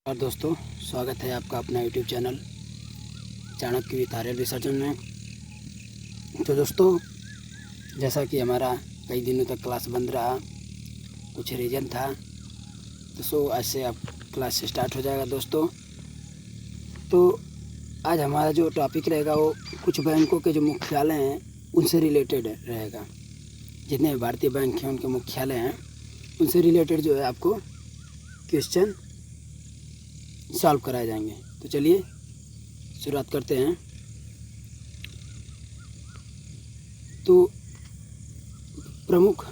और दोस्तों, स्वागत है आपका अपना YouTube channel Chanakya with Aryan research में। तो दोस्तों, जैसा कि हमारा कई दिनों तक क्लास बंद रहा, कुछ रीज़न था, तो आज से अब क्लास स्टार्ट हो जाएगा दोस्तों। तो आज हमारा जो टॉपिक रहेगा वो कुछ बैंकों के जो मुख्यालय हैं उनसे रिलेटेड रहेगा। जितने भारतीय बैंक हैं उनके मुख्यालय हैं, उनसे रिलेटेड जो है आपको क्वेश्चन सॉल्व कराए जाएंगे। तो चलिए शुरुआत करते हैं। तो प्रमुख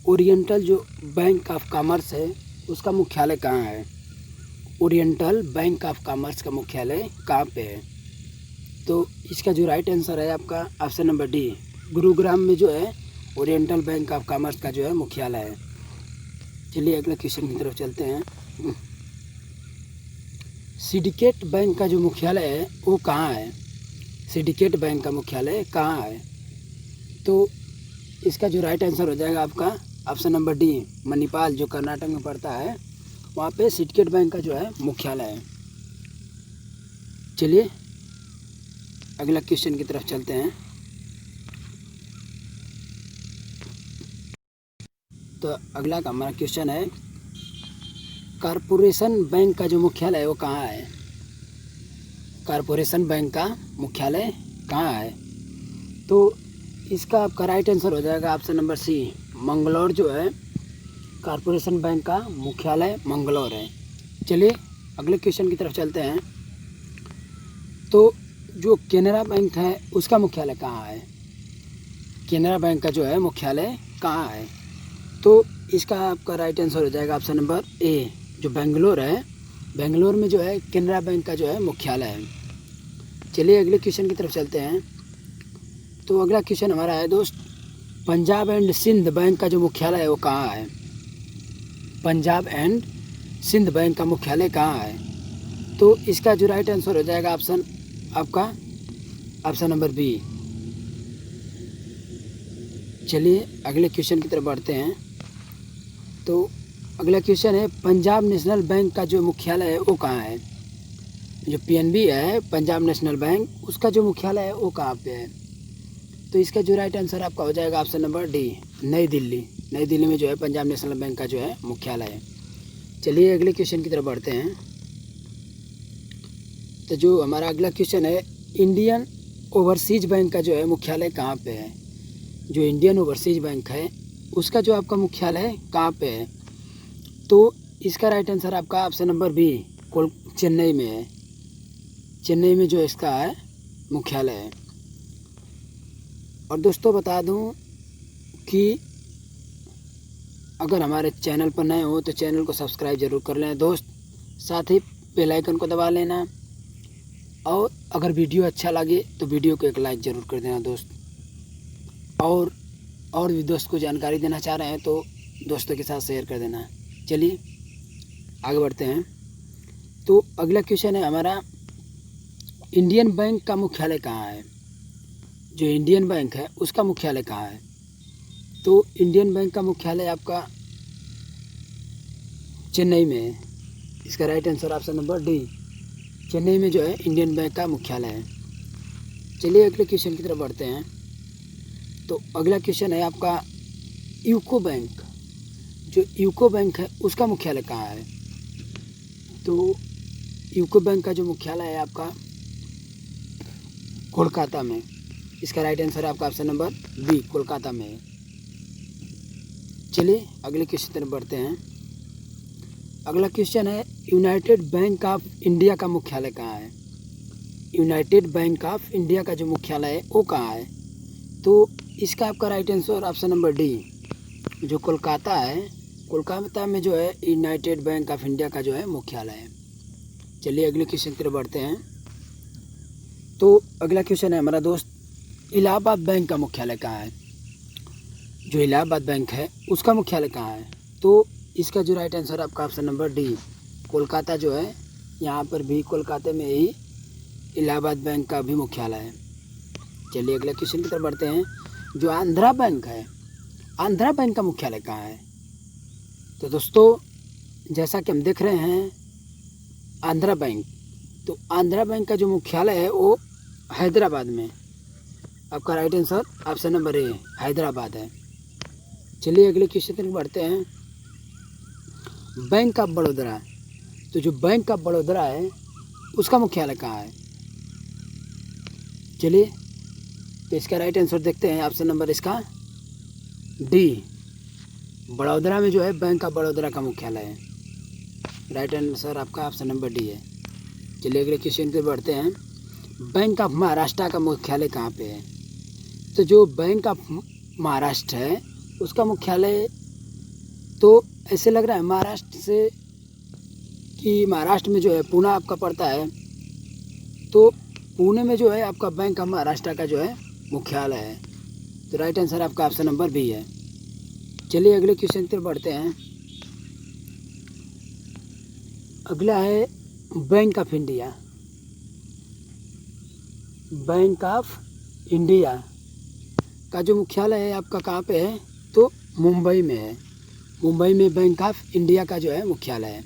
ओरिएंटल जो बैंक ऑफ कॉमर्स है उसका मुख्यालय कहाँ है? ओरिएंटल बैंक ऑफ कॉमर्स का मुख्यालय कहाँ पे है? तो इसका जो राइट आंसर है आपका ऑप्शन नंबर डी, गुरुग्राम में जो है ओरिएंटल बैंक ऑफ कॉमर्स का जो है मुख्यालय है। चलिए अगले क्वेश्चन की तरफ चलते हैं। सिंडिकेट बैंक का जो मुख्यालय है वो कहाँ है? सिंडिकेट बैंक का मुख्यालय कहाँ है? तो इसका जो राइट आंसर हो जाएगा आपका ऑप्शन नंबर डी, मणिपाल जो कर्नाटक में पड़ता है, वहाँ पे सिंडिकेट बैंक का जो है मुख्यालय है। चलिए अगला क्वेश्चन की तरफ चलते हैं। तो अगला का हमारा क्वेश्चन है, कॉरपोरेशन बैंक का जो मुख्यालय है वो कहाँ है? कॉरपोरेशन बैंक का मुख्यालय कहाँ है? तो इसका आपका राइट आंसर हो जाएगा ऑप्शन नंबर सी, मंगलौर जो है कॉरपोरेशन बैंक का मुख्यालय मंगलौर है। चलिए अगले क्वेश्चन की तरफ चलते हैं। तो जो केनरा बैंक है उसका मुख्यालय कहाँ है? केनरा बैंक का जो है मुख्यालय कहाँ है? तो इसका आपका राइट आंसर हो जाएगा ऑप्शन नंबर ए, जो बेंगलोर है, बेंगलोर में जो है केनरा बैंक का जो है मुख्यालय है। चलिए अगले क्वेश्चन की तरफ चलते हैं। तो अगला क्वेश्चन हमारा है दोस्त, पंजाब एंड सिंध बैंक का जो मुख्यालय है वो कहाँ है? पंजाब एंड सिंध बैंक का मुख्यालय कहाँ है? तो इसका जो राइट आंसर हो जाएगा ऑप्शन आपका ऑप्शन नंबर बी। चलिए अगले क्वेश्चन की तरफ बढ़ते हैं। तो अगला क्वेश्चन है, पंजाब नेशनल बैंक का जो मुख्यालय है वो कहाँ है? जो पीएनबी है पंजाब नेशनल बैंक, उसका जो मुख्यालय है वो कहाँ पे है? तो इसका जो राइट आंसर आपका हो जाएगा ऑप्शन नंबर डी, नई दिल्ली। नई दिल्ली में जो है पंजाब नेशनल बैंक का जो है मुख्यालय है। चलिए अगले क्वेश्चन की तरफ बढ़ते हैं। तो जो हमारा अगला क्वेश्चन है, इंडियन ओवरसीज बैंक का जो है मुख्यालय कहाँ पे है? जो इंडियन ओवरसीज बैंक है उसका जो आपका मुख्यालय कहाँ पे है? तो इसका राइट आंसर आपका ऑप्शन नंबर बी, चेन्नई में है। चेन्नई में जो इसका है मुख्यालय है। और दोस्तों बता दूं कि अगर हमारे चैनल पर नए हो तो चैनल को सब्सक्राइब ज़रूर कर लें दोस्त, साथ ही बेल आइकन को दबा लेना, और अगर वीडियो अच्छा लगे तो वीडियो को एक लाइक ज़रूर कर देना दोस्त। और भी दोस्त को जानकारी देना चाह रहे हैं तो दोस्तों के साथ शेयर कर देना। चलिए आगे बढ़ते हैं। तो अगला क्वेश्चन है हमारा, इंडियन बैंक का मुख्यालय कहाँ है? जो इंडियन बैंक है उसका मुख्यालय कहाँ है? तो इंडियन बैंक का मुख्यालय आपका चेन्नई में है। इसका right answer option number D, Chennai में जो है इंडियन बैंक का मुख्यालय है। चलिए अगले क्वेश्चन की तरफ बढ़ते हैं। तो अगला क्वेश्चन है आपका, यूको बैंक, जो यूको बैंक है उसका मुख्यालय कहाँ है? तो यूको बैंक का जो मुख्यालय है आपका कोलकाता में। इसका राइट आंसर आपका ऑप्शन नंबर बी, कोलकाता में है। चलिए अगले क्वेश्चन तरफ बढ़ते हैं। अगला क्वेश्चन है, यूनाइटेड बैंक ऑफ इंडिया का मुख्यालय कहाँ है? यूनाइटेड बैंक ऑफ इंडिया का जो मुख्यालय है वो कहाँ है? तो इसका आपका right answer option number D, जो कोलकाता है, कोलकाता में जो है यूनाइटेड बैंक ऑफ इंडिया का जो है मुख्यालय है। चलिए अगले क्वेश्चन की तरफ बढ़ते हैं। तो अगला क्वेश्चन है हमारा दोस्त, इलाहाबाद बैंक का मुख्यालय कहाँ है? जो इलाहाबाद बैंक है उसका मुख्यालय कहाँ है? तो इसका जो राइट आंसर आपका ऑप्शन नंबर डी, कोलकाता जो है, यहाँ पर भी कोलकाता में ही इलाहाबाद बैंक का भी मुख्यालय है। चलिए अगले क्वेश्चन की तरफ बढ़ते हैं। जो आंध्रा बैंक है, आंध्रा बैंक का मुख्यालय कहाँ है? तो दोस्तों जैसा कि हम देख रहे हैं आंध्रा बैंक। तो आंध्रा बैंक का जो मुख्यालय है वो हैदराबाद में। आपका right answer option number A Hyderabad है। चलिए अगले क्वेश्चन तक बढ़ते हैं। Bank of Baroda. तो जो बैंक ऑफ बड़ौदा है उसका मुख्यालय कहाँ है? चलिए तो इसका राइट आंसर देखते हैं। ऑप्शन नंबर इसका डी, बड़ौदा में जो है बैंक ऑफ बड़ौदा का मुख्यालय है। राइट आंसर आपका ऑप्शन नंबर डी है। चलिए अगले क्वेश्चन पे बढ़ते हैं। बैंक ऑफ महाराष्ट्र का मुख्यालय कहाँ पे है? तो जो बैंक ऑफ महाराष्ट्र है उसका मुख्यालय तो ऐसे लग रहा है महाराष्ट्र से कि महाराष्ट्र में जो है पुणे आपका पड़ता है। तो पुणे में जो है आपका बैंक ऑफ महाराष्ट्र का जो है मुख्यालय है। तो राइट आंसर आपका ऑप्शन नंबर बी है। चलिए अगले क्वेश्चन पर बढ़ते हैं। अगला है bank of India. Bank of India का जो मुख्यालय है आपका कहाँ पे है? तो मुंबई में है। मुंबई में बैंक ऑफ इंडिया का जो है मुख्यालय है।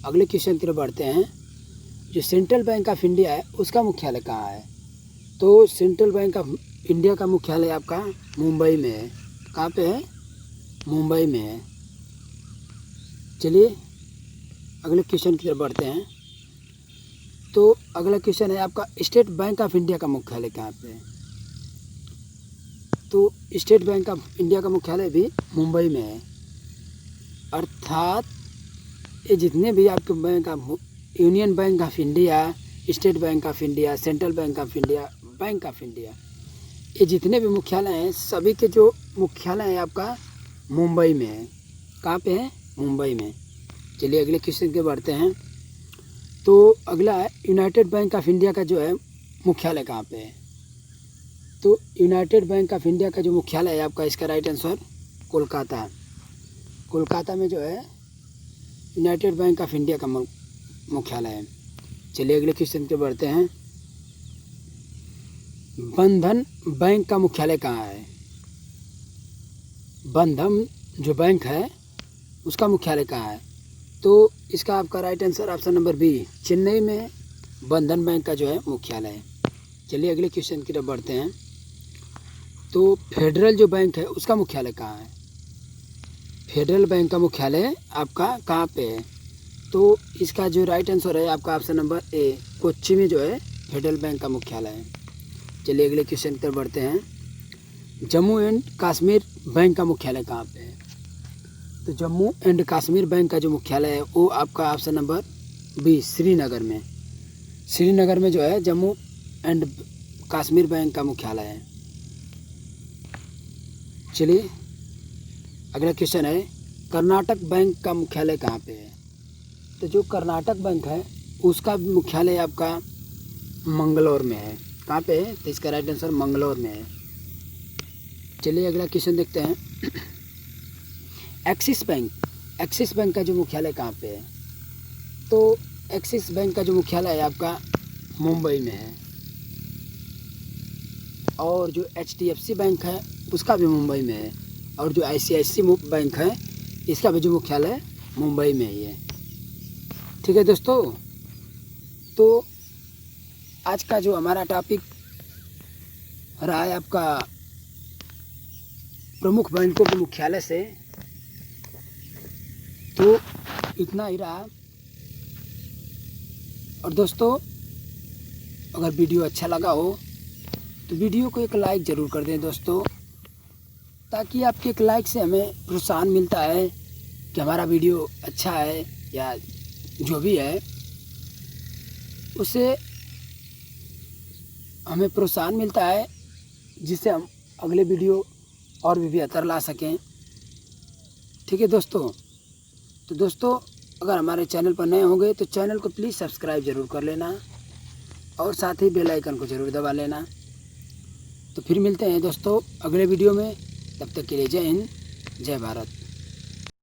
अगले क्वेश्चन की तरफ बढ़ते हैं। जो सेंट्रल बैंक ऑफ इंडिया है उसका मुख्यालय कहाँ है? तो सेंट्रल बैंक ऑफ इंडिया का मुख्यालय आपका मुंबई में है। कहाँ पे है? मुंबई में है। चलिए अगले क्वेश्चन की तरफ बढ़ते हैं। तो अगला क्वेश्चन है आपका स्टेट बैंक ऑफ इंडिया का मुख्यालय कहाँ पे है? तो स्टेट बैंक ऑफ इंडिया का मुख्यालय भी मुंबई में है। अर्थात ये जितने भी आपके bank of union bank of India, state bank of India, central bank of India, bank of India, ये जितने भी मुख्यालय हैं सभी के जो मुख्यालय है आपका मुंबई में है। कहाँ पे है? मुंबई में। चलिए अगले क्वेश्चन के बढ़ते हैं। तो अगला है यूनाइटेड बैंक ऑफ इंडिया का जो है मुख्यालय कहाँ पे है? तो यूनाइटेड बैंक ऑफ इंडिया का जो मुख्यालय है आपका, इसका राइट आंसर कोलकाता। कोलकाता में जो है यूनाइटेड बैंक ऑफ इंडिया का मुख्यालय है। चलिए अगले क्वेश्चन पे बढ़ते हैं। बंधन बैंक का मुख्यालय कहाँ है? बंधन जो बैंक है उसका मुख्यालय कहाँ है? तो इसका आपका right answer option number B Chennai में बंधन बैंक का जो है मुख्यालय है। चलिए अगले क्वेश्चन की तरफ बढ़ते हैं। तो फेडरल जो बैंक है उसका मुख्यालय कहाँ है? फेडरल बैंक का मुख्यालय आपका कहाँ पे है? तो इसका जो राइट आंसर है आपका ऑप्शन नंबर ए कोच्चि में जो है फेडरल बैंक का मुख्यालय है। चलिए अगले क्वेश्चन की तरफ बढ़ते हैं। जम्मू एंड कश्मीर बैंक का मुख्यालय कहाँ पे है? तो जम्मू एंड कश्मीर बैंक का जो मुख्यालय है वो आपका ऑप्शन नंबर बी श्रीनगर में। श्रीनगर में जो है जम्मू एंड कश्मीर बैंक का मुख्यालय है। चलिए अगला क्वेश्चन है कर्नाटक बैंक का मुख्यालय कहाँ पे है? तो जो कर्नाटक बैंक है उसका मुख्यालय आपका मंगलौर में है। कहाँ पे है? तो इसका राइट आंसर मंगलौर में है। चलिए अगला क्वेश्चन देखते हैं। एक्सिस बैंक का जो मुख्यालय कहाँ पे है? तो एक्सिस बैंक का जो मुख्यालय है आपका मुंबई में है। और जो HDFC बैंक है उसका भी मुंबई में है। और जो ICICI बैंक है इसका भी जो मुख्यालय मुंबई में ही है। ठीक है दोस्तों, तो आज का जो हमारा टॉपिक रहा है आपका प्रमुख बैंकों के मुख्यालय से, तो इतना ही रहा। और दोस्तों अगर वीडियो अच्छा लगा हो तो वीडियो को एक लाइक ज़रूर कर दें दोस्तों, ताकि आपके एक लाइक से हमें प्रोत्साहन मिलता है कि हमारा वीडियो अच्छा है या जो भी है, उससे हमें प्रोत्साहन मिलता है जिससे हम अगले वीडियो और भी बेहतर ला सकें। ठीक है दोस्तों, तो दोस्तों अगर हमारे चैनल पर नए होंगे तो चैनल को प्लीज़ सब्सक्राइब ज़रूर कर लेना और साथ ही बेल आइकन को ज़रूर दबा लेना। तो फिर मिलते हैं दोस्तों अगले वीडियो में। तब तक के लिए जय हिंद, जय भारत।